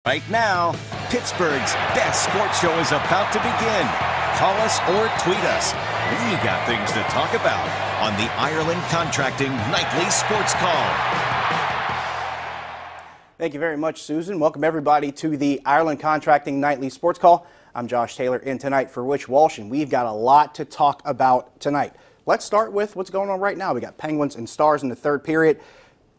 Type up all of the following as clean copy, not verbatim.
Right now, Pittsburgh's best sports show is about to begin. Call us or tweet us. We got things to talk about on the Ireland Contracting Nightly Sports Call. Thank you very much, Susan. Welcome, everybody, to the Ireland Contracting Nightly Sports Call. I'm Josh Taylor in tonight for Rich Walsh, and we've got a lot to talk about tonight. Let's start with what's going on right now. We got Penguins and Stars in the third period.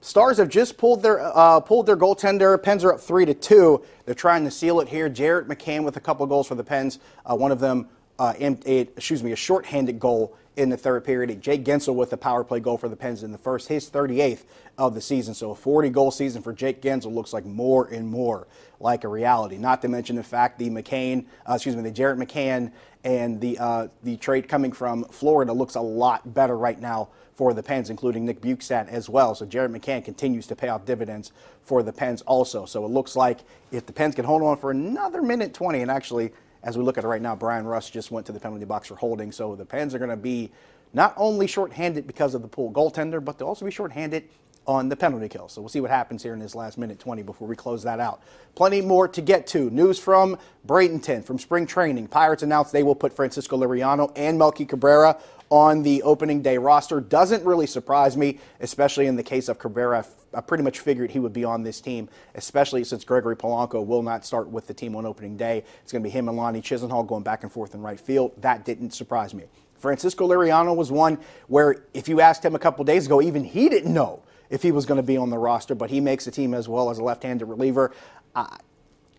Stars have just pulled their goaltender. Pens are up 3-2. They're trying to seal it here. Jared McCann with a couple of goals for the Pens. One of them, a shorthanded goal in the third period. Jake Guentzel with a power play goal for the Pens in the first, his 38th of the season. So a 40-goal season for Jake Guentzel looks like more and more like a reality. Not to mention the fact the Jared McCann and the trade coming from Florida looks a lot better right now for the Pens, including Nick Bukestad as well. So Jared McCann continues to pay off dividends for the Pens also. So it looks like if the Pens can hold on for another minute 20, and actually, as we look at it right now, Brian Russ just went to the penalty box for holding. So the Pens are going to be not only shorthanded because of the pulled goaltender, but they'll also be shorthanded on the penalty kill. So we'll see what happens here in this last minute 20 before we close that out. Plenty more to get to. News from Bradenton from spring training. Pirates announced they will put Francisco Liriano and Melky Cabrera on the opening day roster. Doesn't really surprise me, especially in the case of Cabrera. I pretty much figured he would be on this team, especially since Gregory Polanco will not start with the team on opening day. It's going to be him and Lonnie Chisenhall going back and forth in right field. That didn't surprise me. Francisco Liriano was one where if you asked him a couple days ago, even he didn't know if he was going to be on the roster, but he makes the team as well as a left-handed reliever.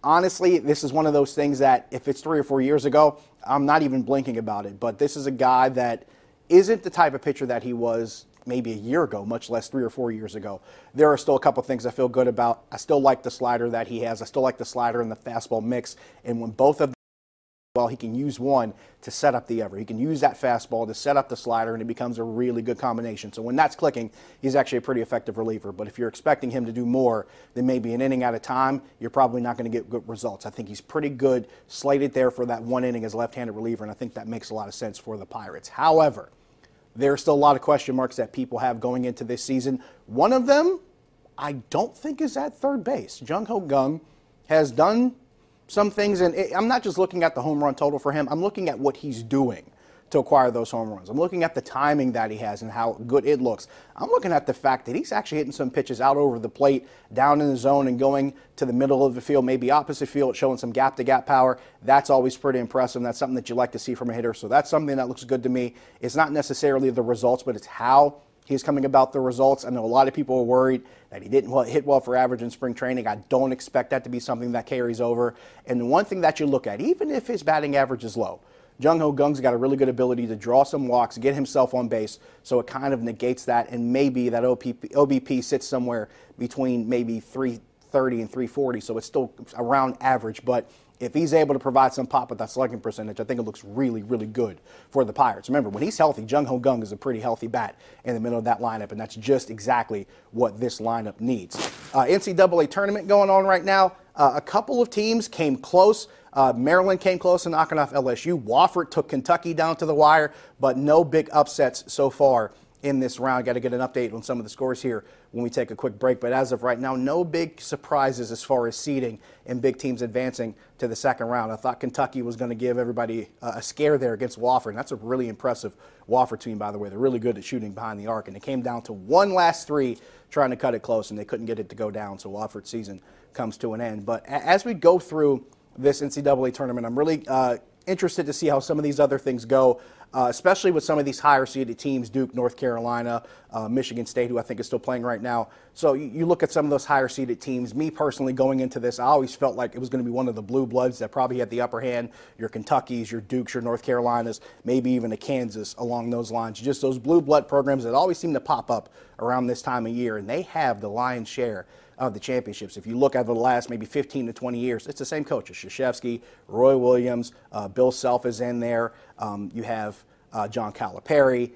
Honestly, this is one of those things that if it's 3 or 4 years ago, I'm not even blinking about it. But this is a guy that isn't the type of pitcher that he was maybe a year ago, much less 3 or 4 years ago. There are still a couple things I feel good about. I still like the slider that he has. I still like the slider and the fastball mix. And when both of them, well, he can use one to set up the other. He can use that fastball to set up the slider, and it becomes a really good combination. So when that's clicking, he's actually a pretty effective reliever. But if you're expecting him to do more than maybe an inning at a time, you're probably not going to get good results. I think he's pretty good, slated there for that one inning as a left-handed reliever, and I think that makes a lot of sense for the Pirates. However, there are still a lot of question marks that people have going into this season. One of them, I don't think is at third base. Jung Ho Kang has done some things, and I'm not just looking at the home run total for him. I'm looking at what he's doing to acquire those home runs. I'm looking at the timing that he has and how good it looks. I'm looking at the fact that he's actually hitting some pitches out over the plate, down in the zone, and going to the middle of the field, maybe opposite field, showing some gap-to-gap power. That's always pretty impressive. That's something that you like to see from a hitter. So that's something that looks good to me. It's not necessarily the results, but it's how he's coming about the results. I know a lot of people are worried that he didn't hit well for average in spring training. I don't expect that to be something that carries over. And the one thing that you look at, even if his batting average is low, Jung Ho Kang's got a really good ability to draw some walks, get himself on base, so it kind of negates that, and maybe that OBP sits somewhere between maybe 330 and 340, so it's still around average. But if he's able to provide some pop with that slugging percentage, I think it looks really, really good for the Pirates. Remember, when he's healthy, Jung Ho Kang is a pretty healthy bat in the middle of that lineup, and that's just exactly what this lineup needs. NCAA Tournament going on right now. A couple of teams came close. Maryland came close to knocking off LSU. Wofford took Kentucky down to the wire, but no big upsets so far in this round. Got to get an update on some of the scores here when we take a quick break. But as of right now, no big surprises as far as seeding and big teams advancing to the second round. I thought Kentucky was going to give everybody a scare there against Wofford. And that's a really impressive Wofford team, by the way. They're really good at shooting behind the arc. And it came down to one last three trying to cut it close, and they couldn't get it to go down. So Wofford's season comes to an end. But as we go through this NCAA tournament, I'm really interested to see how some of these other things go, especially with some of these higher-seeded teams, Duke, North Carolina, Michigan State, who I think is still playing right now. So you look at some of those higher-seeded teams. Me personally, going into this, I always felt like it was going to be one of the blue bloods that probably had the upper hand, your Kentuckys, your Dukes, your North Carolinas, maybe even a Kansas along those lines. Just those blue blood programs that always seem to pop up around this time of year, and they have the lion's share of the championships. If you look over the last maybe 15 to 20 years, it's the same coaches: Krzyzewski, Roy Williams, Bill Self is in there. You have John Calipari.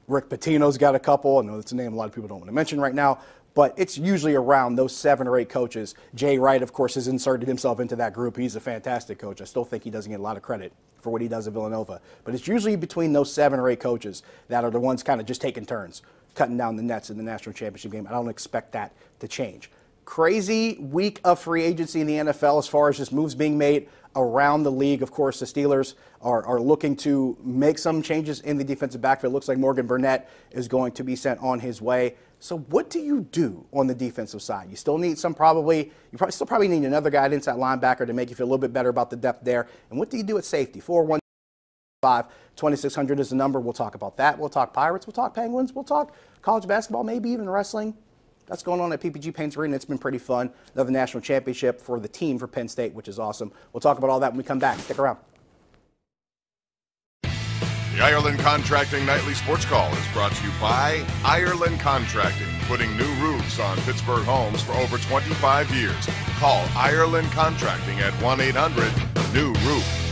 Rick Pitino's got a couple. I know that's a name a lot of people don't want to mention right now, but it's usually around those 7 or 8 coaches. Jay Wright, of course, has inserted himself into that group. He's a fantastic coach. I still think he doesn't get a lot of credit for what he does at Villanova. But it's usually between those 7 or 8 coaches that are the ones kind of just taking turns, cutting down the nets in the national championship game. I don't expect that to change. Crazy week of free agency in the NFL as far as just moves being made around the league. Of course, the Steelers are looking to make some changes in the defensive backfield. It looks like Morgan Burnett is going to be sent on his way. So what do you do on the defensive side? You still need probably need another guy at inside linebacker to make you feel a little bit better about the depth there. And what do you do at safety? 4-1-5-2600 is the number. We'll talk about that. We'll talk Pirates. We'll talk Penguins. We'll talk college basketball, maybe even wrestling. That's going on at PPG Paints Arena. It's been pretty fun. Another national championship for the team for Penn State, which is awesome. We'll talk about all that when we come back. Stick around. The Ireland Contracting Nightly Sports Call is brought to you by Ireland Contracting, putting new roofs on Pittsburgh homes for over 25 years. Call Ireland Contracting at 1-800-NEW-ROOF.